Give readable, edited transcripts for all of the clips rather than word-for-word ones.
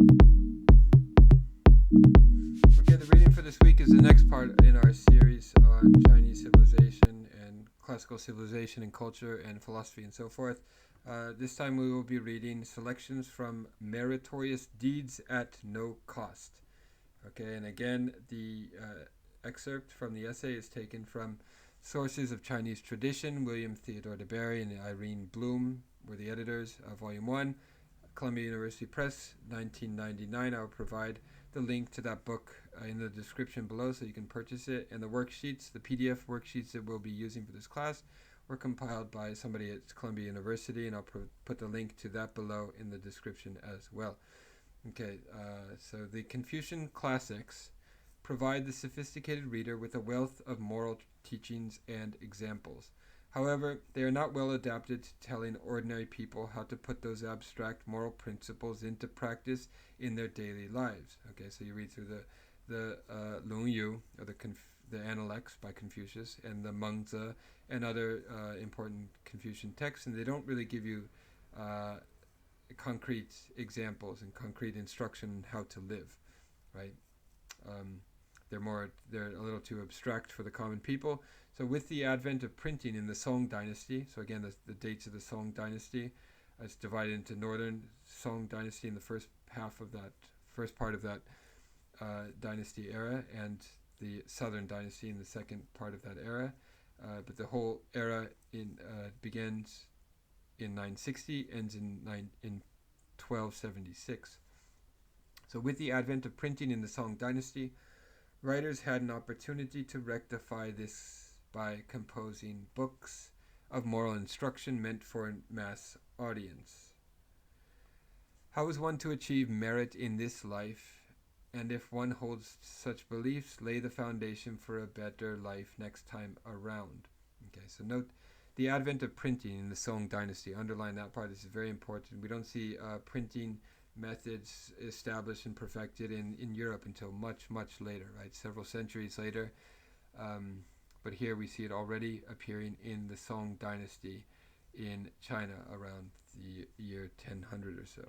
Okay, the reading for this week is the next part in our series on Chinese civilization and classical civilization and culture and philosophy and so forth. This time we will be reading selections from Meritorious Deeds at No Cost. Okay, and again, the excerpt from the essay is taken from Sources of Chinese Tradition. William Theodore de Barry and Irene Bloom were the editors of Volume 1, Columbia University Press, 1999. I will provide the link to that book in the description below so you can purchase it. And the worksheets, the PDF worksheets that we'll be using for this class, were compiled by somebody at Columbia University, and I'll put the link to that below in the description as well. Okay, so the Confucian Classics provide the sophisticated reader with a wealth of moral teachings and examples. However, they are not well adapted to telling ordinary people how to put those abstract moral principles into practice in their daily lives. Okay, so you read through the Lung Yu, or the Analects by Confucius, and the Mengzi and other important Confucian texts, and they don't really give you concrete examples and concrete instruction on how to live, right? They're a little too abstract for the common people. So with the advent of printing in the Song Dynasty, so again the dates of the Song Dynasty, it's divided into Northern Song Dynasty in the first part of that dynasty era, and the Southern Dynasty in the second part of that era. But the whole era begins in 960, ends in 1276. So with the advent of printing in the Song Dynasty, writers had an opportunity to rectify this by composing books of moral instruction meant for a mass audience. How is one to achieve merit in this life, and if one holds such beliefs, lay the foundation for a better life next time around? Okay, so note the advent of printing in the Song Dynasty. Underline that part. This is very important. We don't see printing methods established and perfected in Europe until much, much later, right? Several centuries later. But here we see it already appearing in the Song Dynasty in China around the year 1000 or so.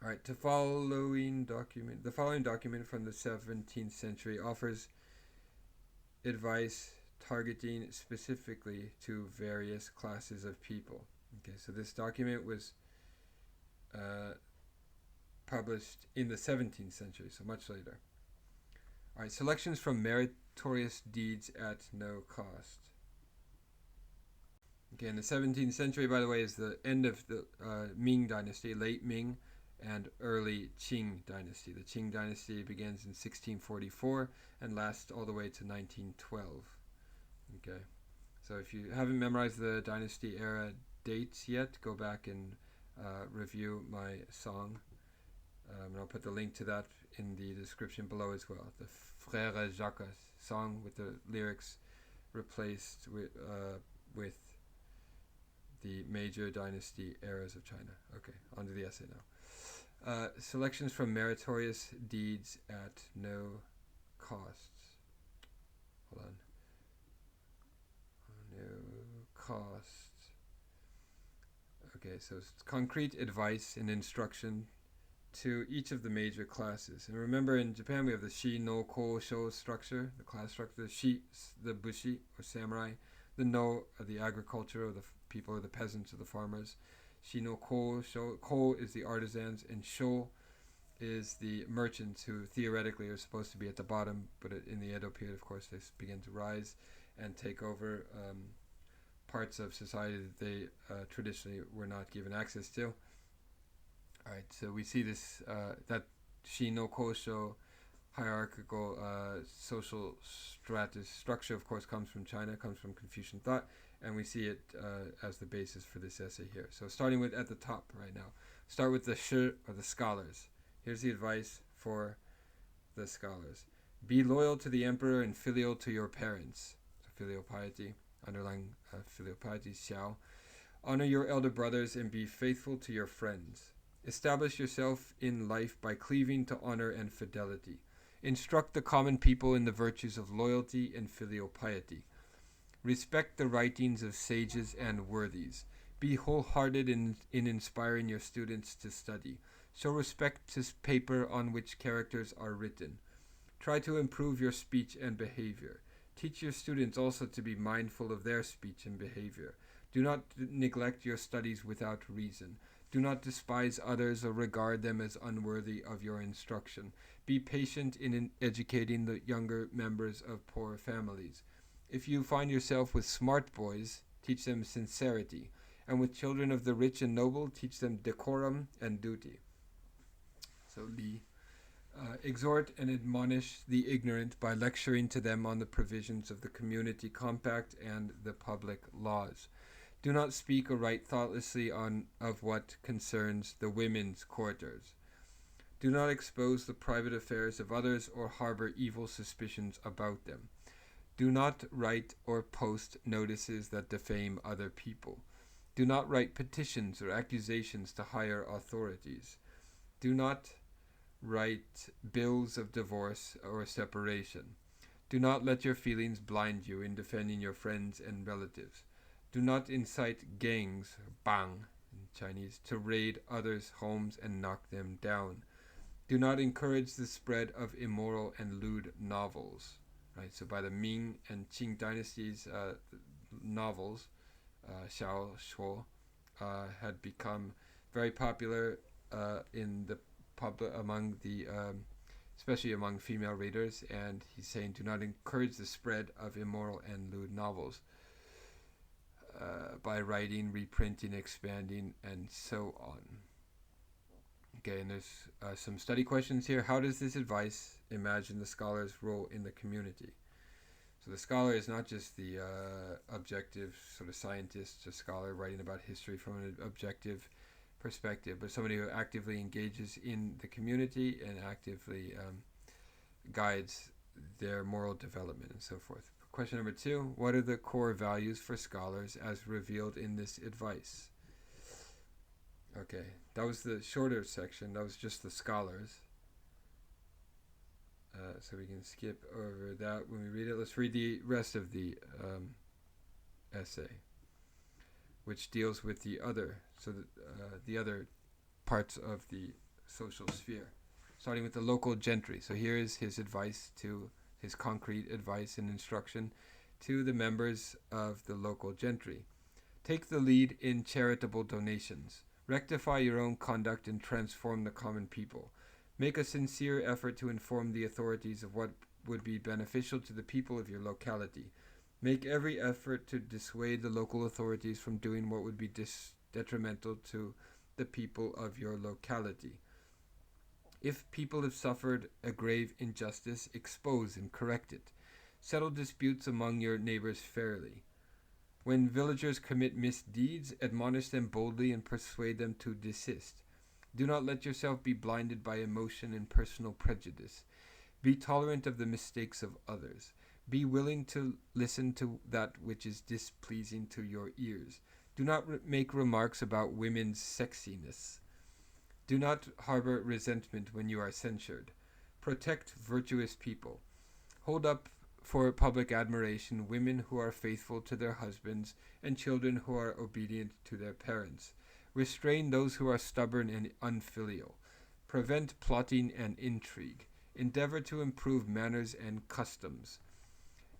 All right, the following document from the 17th century offers advice targeting specifically to various classes of people. Okay, so this document was published in the 17th century, so much later. All right, selections from Meritorious Deeds at No Cost. Okay, in the 17th century, by the way, is the end of the Ming Dynasty, late Ming, and early Qing Dynasty. The Qing Dynasty begins in 1644 and lasts all the way to 1912. Okay, so if you haven't memorized the dynasty era dates yet, go back and review my song. And I'll put the link to that in the description below as well. The Frère Jacques song with the lyrics replaced with the major dynasty eras of China. Okay, on to the essay now. Selections from Meritorious Deeds at No Costs. Hold on. No cost. Okay, so it's concrete advice and instruction to each of the major classes. And remember, in Japan we have the Shi no Ko Sho structure, the class structure. The Shi, the bushi or samurai. The No are the agriculture, or the people, or the peasants, or the farmers. Shi no Ko Sho. Ko is the artisans, and Sho is the merchants, who theoretically are supposed to be at the bottom, but in the Edo period, of course, they begin to rise and take over parts of society that they traditionally were not given access to. All right, so we see this, that Shi no Kosho hierarchical social structure, of course, comes from China, comes from Confucian thought, and we see it as the basis for this essay here. So starting with at the top right now, start with the shi, or the scholars. Here's the advice for the scholars. Be loyal to the emperor and filial to your parents. So filial piety, underlying filial piety, xiao. Honor your elder brothers and be faithful to your friends. Establish yourself in life by cleaving to honor and fidelity. Instruct the common people in the virtues of loyalty and filial piety. Respect the writings of sages and worthies. Be wholehearted in inspiring your students to study. Show respect to paper on which characters are written. Try to improve your speech and behavior. Teach your students also to be mindful of their speech and behavior. Do not neglect your studies without reason. Do not despise others or regard them as unworthy of your instruction. Be patient in educating the younger members of poor families. If you find yourself with smart boys, teach them sincerity. And with children of the rich and noble, teach them decorum and duty. So Li. Exhort and admonish the ignorant by lecturing to them on the provisions of the community compact and the public laws. Do not speak or write thoughtlessly of what concerns the women's quarters. Do not expose the private affairs of others or harbor evil suspicions about them. Do not write or post notices that defame other people. Do not write petitions or accusations to higher authorities. Do not write bills of divorce or separation. Do not let your feelings blind you in defending your friends and relatives. Do not incite gangs, bang in Chinese, to raid others' homes and knock them down. Do not encourage the spread of immoral and lewd novels. Right, so by the Ming and Qing dynasties, novels, xiao shuo, had become very popular in the public among the, especially among female readers. And he's saying, do not encourage the spread of immoral and lewd novels by writing, reprinting, expanding, and so on. Okay, and there's some study questions here. How does this advice imagine the scholar's role in the community? So the scholar is not just the objective sort of scientist or scholar writing about history from an objective perspective, but somebody who actively engages in the community and actively guides their moral development and so forth. Question number 2, what are the core values for scholars as revealed in this advice? Okay, that was the shorter section. That was just the scholars. So we can skip over that when we read it. Let's read the rest of the essay, which deals with the other, the other parts of the social sphere, starting with the local gentry. So here is his advice his concrete advice and instruction to the members of the local gentry. Take the lead in charitable donations. Rectify your own conduct and transform the common people. Make a sincere effort to inform the authorities of what would be beneficial to the people of your locality. Make every effort to dissuade the local authorities from doing what would be detrimental to the people of your locality. If people have suffered a grave injustice, expose and correct it. Settle disputes among your neighbors fairly. When villagers commit misdeeds, admonish them boldly and persuade them to desist. Do not let yourself be blinded by emotion and personal prejudice. Be tolerant of the mistakes of others. Be willing to listen to that which is displeasing to your ears. Do not make remarks about women's sexiness. Do not harbor resentment when you are censured. Protect virtuous people. Hold up for public admiration women who are faithful to their husbands and children who are obedient to their parents. Restrain those who are stubborn and unfilial. Prevent plotting and intrigue. Endeavor to improve manners and customs.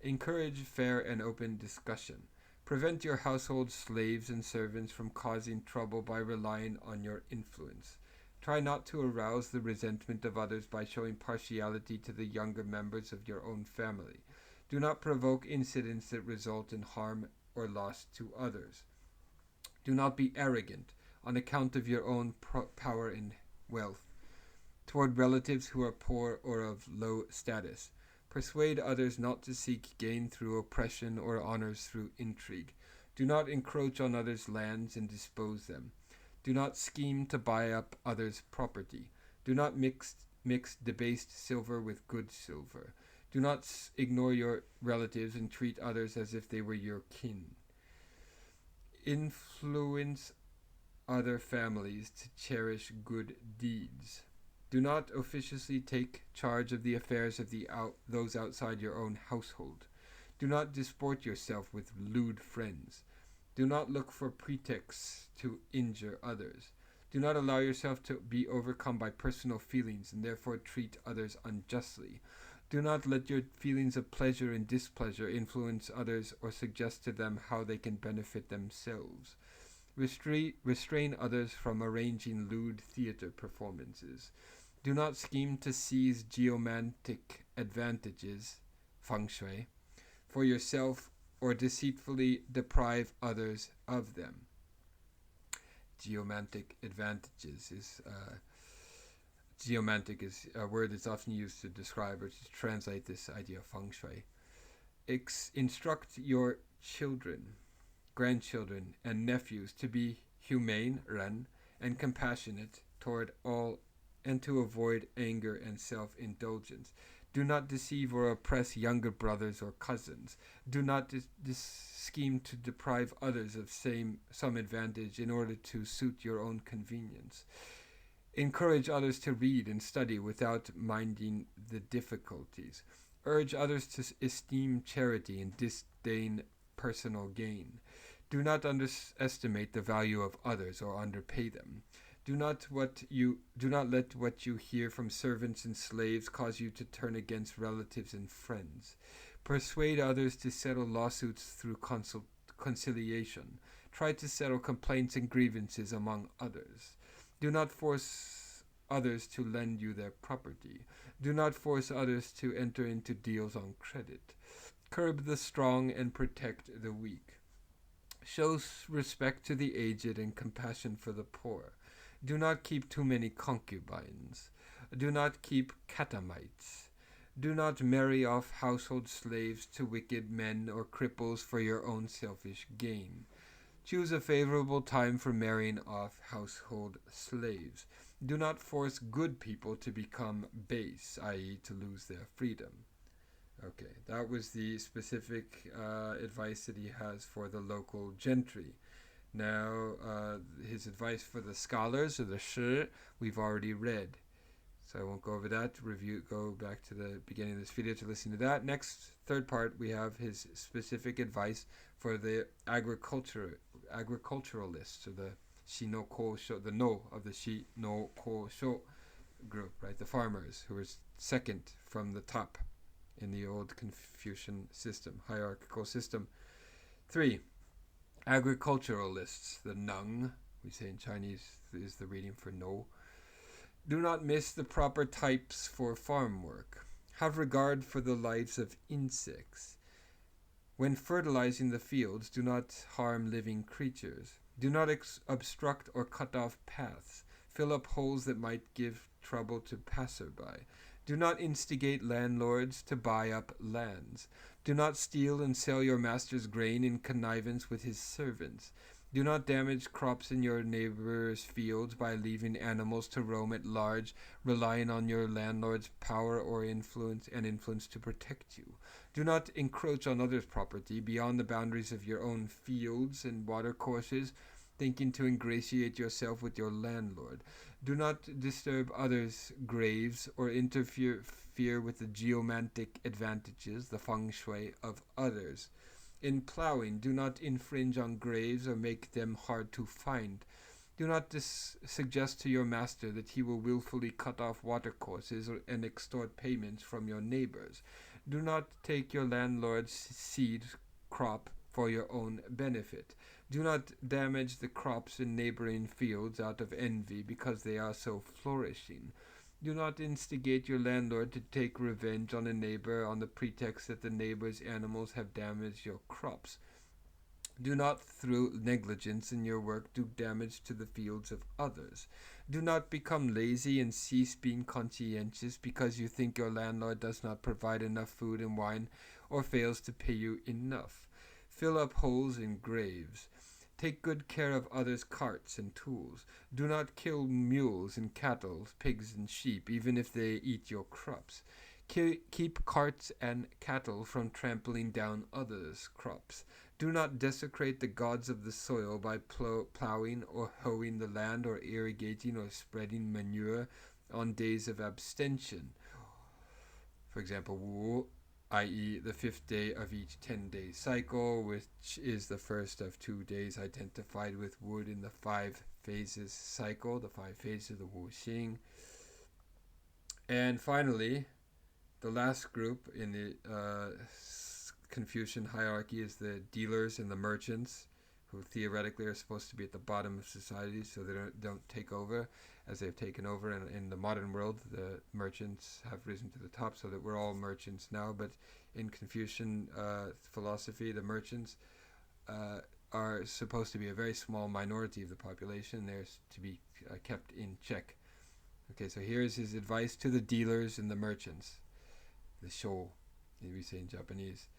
Encourage fair and open discussion. Prevent your household slaves and servants from causing trouble by relying on your influence. Try not to arouse the resentment of others by showing partiality to the younger members of your own family. Do not provoke incidents that result in harm or loss to others. Do not be arrogant on account of your own power and wealth toward relatives who are poor or of low status. Persuade others not to seek gain through oppression or honors through intrigue. Do not encroach on others' lands and dispose them. Do not scheme to buy up others' property. Do not mix debased silver with good silver. Do not ignore your relatives and treat others as if they were your kin. Influence other families to cherish good deeds. Do not officiously take charge of the affairs of those outside your own household. Do not disport yourself with lewd friends. Do not look for pretexts to injure others. Do not allow yourself to be overcome by personal feelings and therefore treat others unjustly. Do not let your feelings of pleasure and displeasure influence others or suggest to them how they can benefit themselves. Restrain others from arranging lewd theater performances. Do not scheme to seize geomantic advantages, feng shui, for yourself or deceitfully deprive others of them. Geomantic advantages is geomantic is a word that's often used to describe or to translate this idea of feng shui. Instruct your children, grandchildren, and nephews to be humane, 人, and compassionate toward all, and to avoid anger and self-indulgence. Do not deceive or oppress younger brothers or cousins. Do not scheme to deprive others of some advantage in order to suit your own convenience. Encourage others to read and study without minding the difficulties. Urge others to esteem charity and disdain personal gain. Do not underestimate the value of others or underpay them. Do not let what you hear from servants and slaves cause you to turn against relatives and friends. Persuade others to settle lawsuits through conciliation. Try to settle complaints and grievances among others. Do not force others to lend you their property. Do not force others to enter into deals on credit. Curb the strong and protect the weak. Show respect to the aged and compassion for the poor. Do not keep too many concubines. Do not keep catamites. Do not marry off household slaves to wicked men or cripples for your own selfish gain. Choose a favorable time for marrying off household slaves. Do not force good people to become base, i.e. to lose their freedom. Okay, that was the specific advice that he has for the local gentry. Now, his advice for the scholars, or the shi, we've already read. So I won't go over that. Go back to the beginning of this video to listen to that. Next, third part, we have his specific advice for the agriculturalists, or the Sinologist, the no of the Sinologist group, right? The farmers, who were second from the top in the old Confucian system, hierarchical system. 3. Agriculturalists, the neng, we say in Chinese is the reading for no. Do not miss the proper types for farm work. Have regard for the lives of insects. When fertilizing the fields, do not harm living creatures. Do not obstruct or cut off paths. Fill up holes that might give trouble to passerby. Do not instigate landlords to buy up lands. Do not steal and sell your master's grain in connivance with his servants. Do not damage crops in your neighbor's fields by leaving animals to roam at large, relying on your landlord's power or influence to protect you. Do not encroach on others' property beyond the boundaries of your own fields and watercourses, thinking to ingratiate yourself with your landlord. Do not disturb others' graves or interfere with the geomantic advantages, the feng shui, of others. In plowing, do not infringe on graves or make them hard to find. Do not suggest to your master that he will willfully cut off watercourses and extort payments from your neighbors. Do not take your landlord's seed crop for your own benefit. Do not damage the crops in neighboring fields out of envy because they are so flourishing. Do not instigate your landlord to take revenge on a neighbor on the pretext that the neighbor's animals have damaged your crops. Do not, through negligence in your work, do damage to the fields of others. Do not become lazy and cease being conscientious because you think your landlord does not provide enough food and wine or fails to pay you enough. Fill up holes in graves. Take good care of others' carts and tools. Do not kill mules and cattle, pigs and sheep, even if they eat your crops. Keep carts and cattle from trampling down others' crops. Do not desecrate the gods of the soil by plowing or hoeing the land or irrigating or spreading manure on days of abstention. For example, Wu, i.e. the 5th day of each 10-day cycle, which is the first of 2 days identified with wood in the 5 phases cycle, the 5 phases of the Wu Xing. And finally, the last group in the Confucian hierarchy is the dealers and the merchants, who theoretically are supposed to be at the bottom of society so they don't take over as they've taken over. And in the modern world, the merchants have risen to the top so that we're all merchants now. But in Confucian philosophy, the merchants are supposed to be a very small minority of the population. They're to be kept in check. Okay, so here's his advice to the dealers and the merchants. The Shou, we say in Japanese,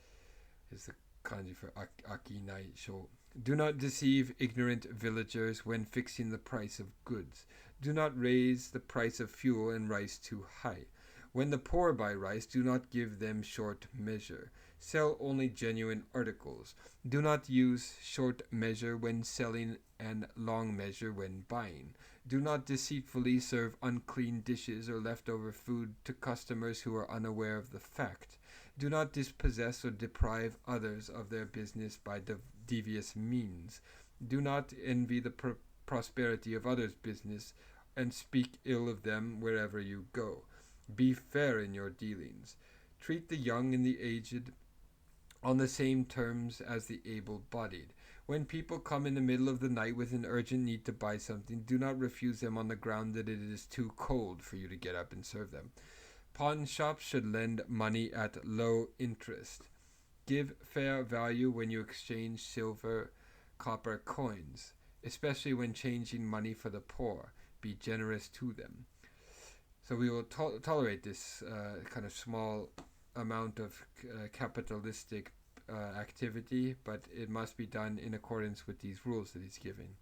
is the kanji for akinai shou. Do not deceive ignorant villagers when fixing the price of goods. Do not raise the price of fuel and rice too high. When the poor buy rice, do not give them short measure. Sell only genuine articles. Do not use short measure when selling and long measure when buying. Do not deceitfully serve unclean dishes or leftover food to customers who are unaware of the fact. Do not dispossess or deprive others of their business by devious means. Do not envy the prosperity of others' business and speak ill of them wherever you go. Be fair in your dealings. Treat the young and the aged on the same terms as the able-bodied. When people come in the middle of the night with an urgent need to buy something, do not refuse them on the ground that it is too cold for you to get up and serve them. Pawn shops should lend money at low interest. Give fair value when you exchange silver, copper coins, especially when changing money for the poor. Be generous to them. So we will tolerate this kind of small amount of capitalistic activity, but it must be done in accordance with these rules that he's giving.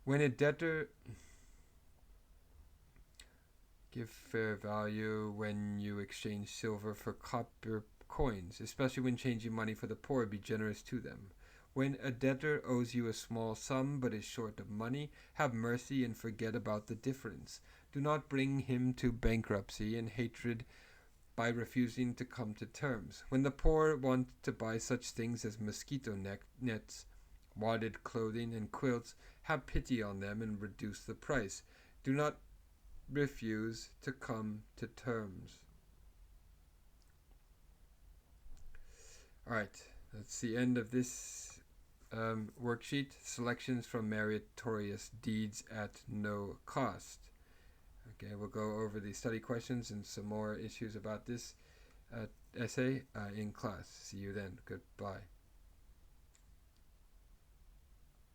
When a debtor... Give fair value when you exchange silver for copper coins, especially when changing money for the poor. Be generous to them. When a debtor owes you a small sum but is short of money, have mercy and forget about the difference. Do not bring him to bankruptcy and hatred by refusing to come to terms. When the poor want to buy such things as mosquito nets, wadded clothing, and quilts, have pity on them and reduce the price. Do not refuse to come to terms. Alright, that's the end of this worksheet. Selections from Meritorious Deeds at No Cost. Okay, we'll go over the study questions and some more issues about this essay in class. See you then. Goodbye.